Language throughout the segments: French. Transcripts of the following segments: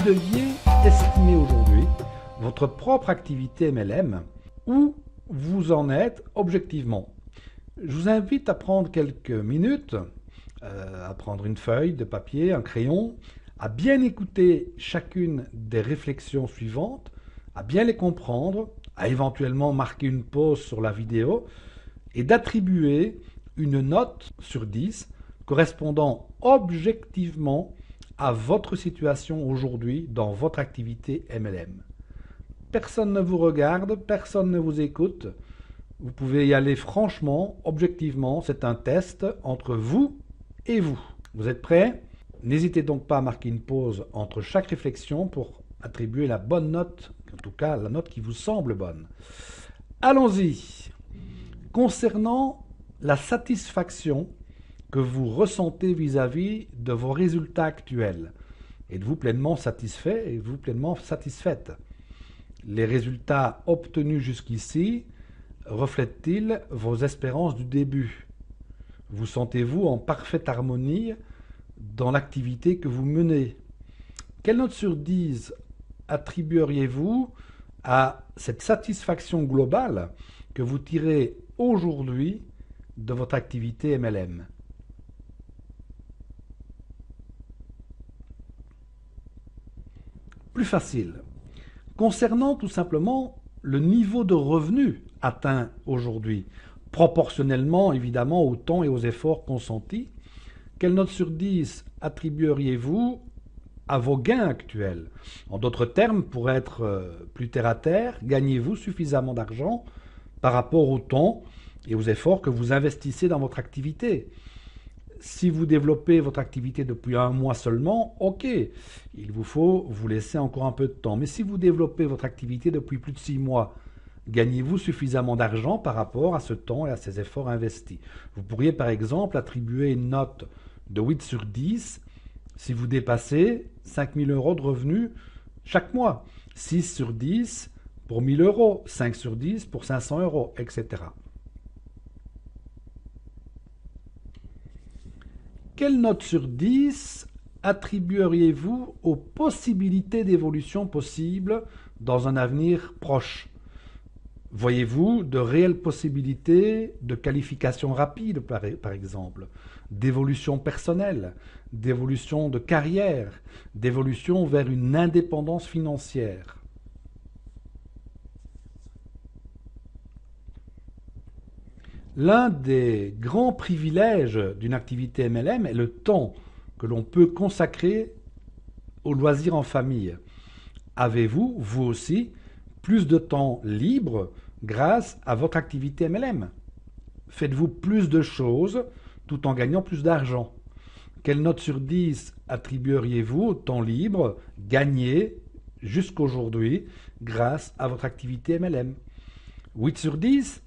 deviez estimer aujourd'hui votre propre activité MLM, où vous en êtes objectivement. Je vous invite à prendre quelques minutes, à prendre une feuille de papier, un crayon, à bien écouter chacune des réflexions suivantes, à bien les comprendre, à éventuellement marquer une pause sur la vidéo et d'attribuer une note sur 10 correspondant objectivement à votre situation aujourd'hui dans votre activité MLM. Personne ne vous regarde, personne ne vous écoute. Vous pouvez y aller franchement, objectivement. C'est un test entre vous et vous. Vous êtes prêts? N'hésitez donc pas à marquer une pause entre chaque réflexion pour attribuer la bonne note, en tout cas la note qui vous semble bonne. Allons-y. Concernant la satisfaction que vous ressentez vis-à-vis de vos résultats actuels, êtes-vous pleinement satisfait? Êtes-vous pleinement satisfaite? Les résultats obtenus jusqu'ici reflètent-ils vos espérances du début? Vous sentez-vous en parfaite harmonie dans l'activité que vous menez? Quelle note sur 10 attribueriez-vous à cette satisfaction globale que vous tirez aujourd'hui de votre activité MLM? Plus facile. Concernant tout simplement le niveau de revenu atteint aujourd'hui, proportionnellement évidemment au temps et aux efforts consentis, quelle note sur 10 attribueriez-vous à vos gains actuels? En d'autres termes, pour être plus terre à terre, gagnez-vous suffisamment d'argent par rapport au temps et aux efforts que vous investissez dans votre activité? Si vous développez votre activité depuis un mois seulement, ok, il vous faut vous laisser encore un peu de temps. Mais si vous développez votre activité depuis plus de 6 mois, gagnez-vous suffisamment d'argent par rapport à ce temps et à ces efforts investis? Vous pourriez par exemple attribuer une note de 8 sur 10 si vous dépassez 5 000 € de revenus chaque mois, 6 sur 10 pour 1 000 €, 5 sur 10 pour 500 €, etc. Quelle note sur 10 attribueriez-vous aux possibilités d'évolution possibles dans un avenir proche? Voyez-vous de réelles possibilités de qualification rapide, par exemple, d'évolution personnelle, d'évolution de carrière, d'évolution vers une indépendance financière? L'un des grands privilèges d'une activité MLM est le temps que l'on peut consacrer aux loisirs en famille. Avez-vous, vous aussi, plus de temps libre grâce à votre activité MLM? Faites-vous plus de choses tout en gagnant plus d'argent? Quelle note sur 10 attribueriez-vous au temps libre gagné jusqu'aujourd'hui grâce à votre activité MLM? 8 sur 10,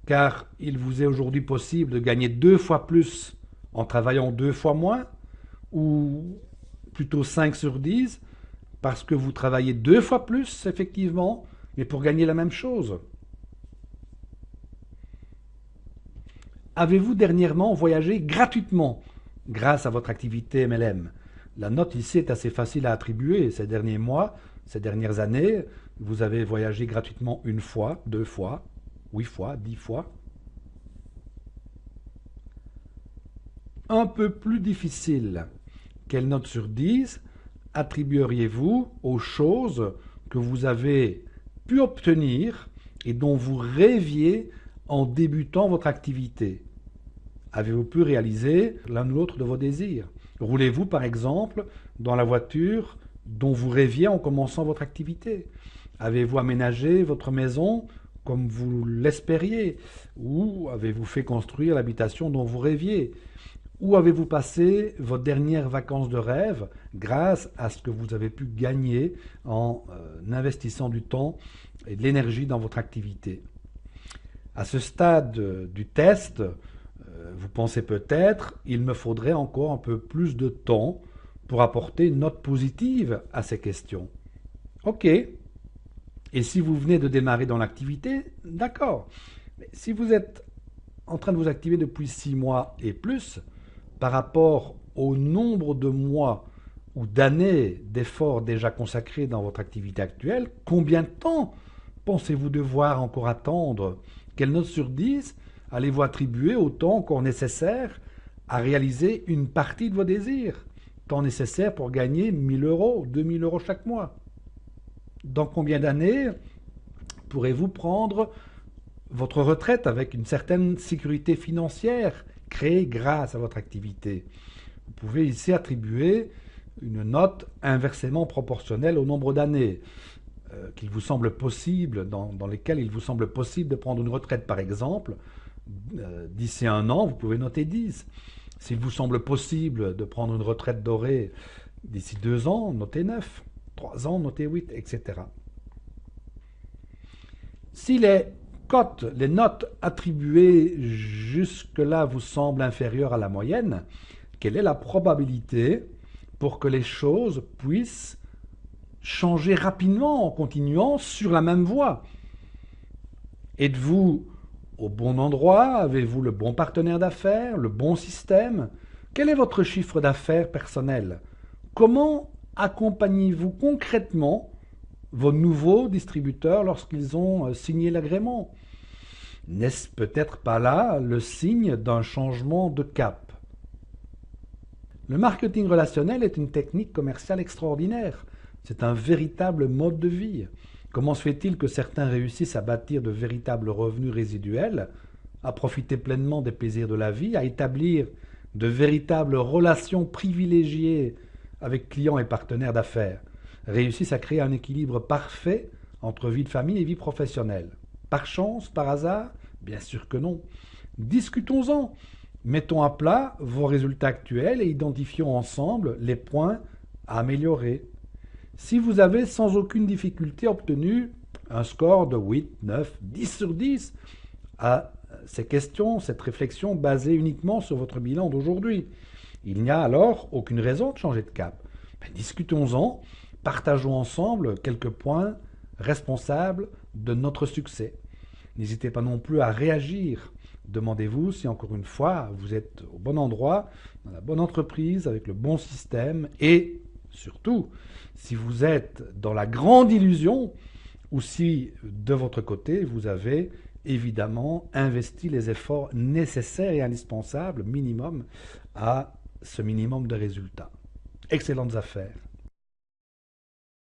car il vous est aujourd'hui possible de gagner 2 fois plus en travaillant 2 fois moins, ou plutôt 5 sur 10, parce que vous travaillez 2 fois plus, effectivement, mais pour gagner la même chose. Avez-vous dernièrement voyagé gratuitement grâce à votre activité MLM? La note ici est assez facile à attribuer. Ces derniers mois, ces dernières années, vous avez voyagé gratuitement 1 fois, 2 fois, 8 fois, 10 fois. Un peu plus difficile. Quelle note sur 10 attribueriez-vous aux choses que vous avez pu obtenir et dont vous rêviez en débutant votre activité? Avez-vous pu réaliser l'un ou l'autre de vos désirs? Roulez-vous par exemple dans la voiture dont vous rêviez en commençant votre activité? Avez-vous aménagé votre maison comme vous l'espériez? Ou avez-vous fait construire l'habitation dont vous rêviez? Où avez-vous passé vos dernières vacances de rêve grâce à ce que vous avez pu gagner en investissant du temps et de l'énergie dans votre activité? À ce stade du test, vous pensez peut-être il me faudrait encore un peu plus de temps pour apporter une note positive à ces questions. Ok. Et si vous venez de démarrer dans l'activité, d'accord. Mais si vous êtes en train de vous activer depuis 6 mois et plus, par rapport au nombre de mois ou d'années d'efforts déjà consacrés dans votre activité actuelle, combien de temps pensez-vous devoir encore attendre? Quelle note sur 10 allez-vous attribuer au temps encore nécessaire à réaliser une partie de vos désirs? Temps nécessaire pour gagner 1000 euros, 2000 euros chaque mois. Dans combien d'années pourrez-vous prendre votre retraite avec une certaine sécurité financière créée grâce à votre activité? Vous pouvez ici attribuer une note inversement proportionnelle au nombre d'années qu'il vous semble possible, dans lesquelles il vous semble possible de prendre une retraite, par exemple. D'ici 1 an, vous pouvez noter 10. S'il vous semble possible de prendre une retraite dorée d'ici 2 ans, notez 9. 3 ans, notez 8, etc. Si les cotes, les notes attribuées jusque-là vous semblent inférieures à la moyenne, quelle est la probabilité pour que les choses puissent changer rapidement en continuant sur la même voie? Êtes-vous au bon endroit? Avez-vous le bon partenaire d'affaires, le bon système? Quel est votre chiffre d'affaires personnel? Comment accompagnez-vous concrètement vos nouveaux distributeurs lorsqu'ils ont signé l'agrément? N'est-ce peut-être pas là le signe d'un changement de cap? Le marketing relationnel est une technique commerciale extraordinaire. C'est un véritable mode de vie. Comment se fait-il que certains réussissent à bâtir de véritables revenus résiduels, à profiter pleinement des plaisirs de la vie, à établir de véritables relations privilégiées avec clients et partenaires d'affaires, réussissent à créer un équilibre parfait entre vie de famille et vie professionnelle? Par chance, par hasard? Bien sûr que non. Discutons-en. Mettons à plat vos résultats actuels et identifions ensemble les points à améliorer. Si vous avez sans aucune difficulté obtenu un score de 8, 9, 10 sur 10 à ces questions, cette réflexion basée uniquement sur votre bilan d'aujourd'hui, il n'y a alors aucune raison de changer de cap. Discutons-en, partageons ensemble quelques points responsables de notre succès. N'hésitez pas non plus à réagir. Demandez-vous si, encore une fois, vous êtes au bon endroit, dans la bonne entreprise, avec le bon système et, surtout, si vous êtes dans la grande illusion ou si, de votre côté, vous avez évidemment investi les efforts nécessaires et indispensables, minimum, à ce minimum de résultats. Excellentes affaires.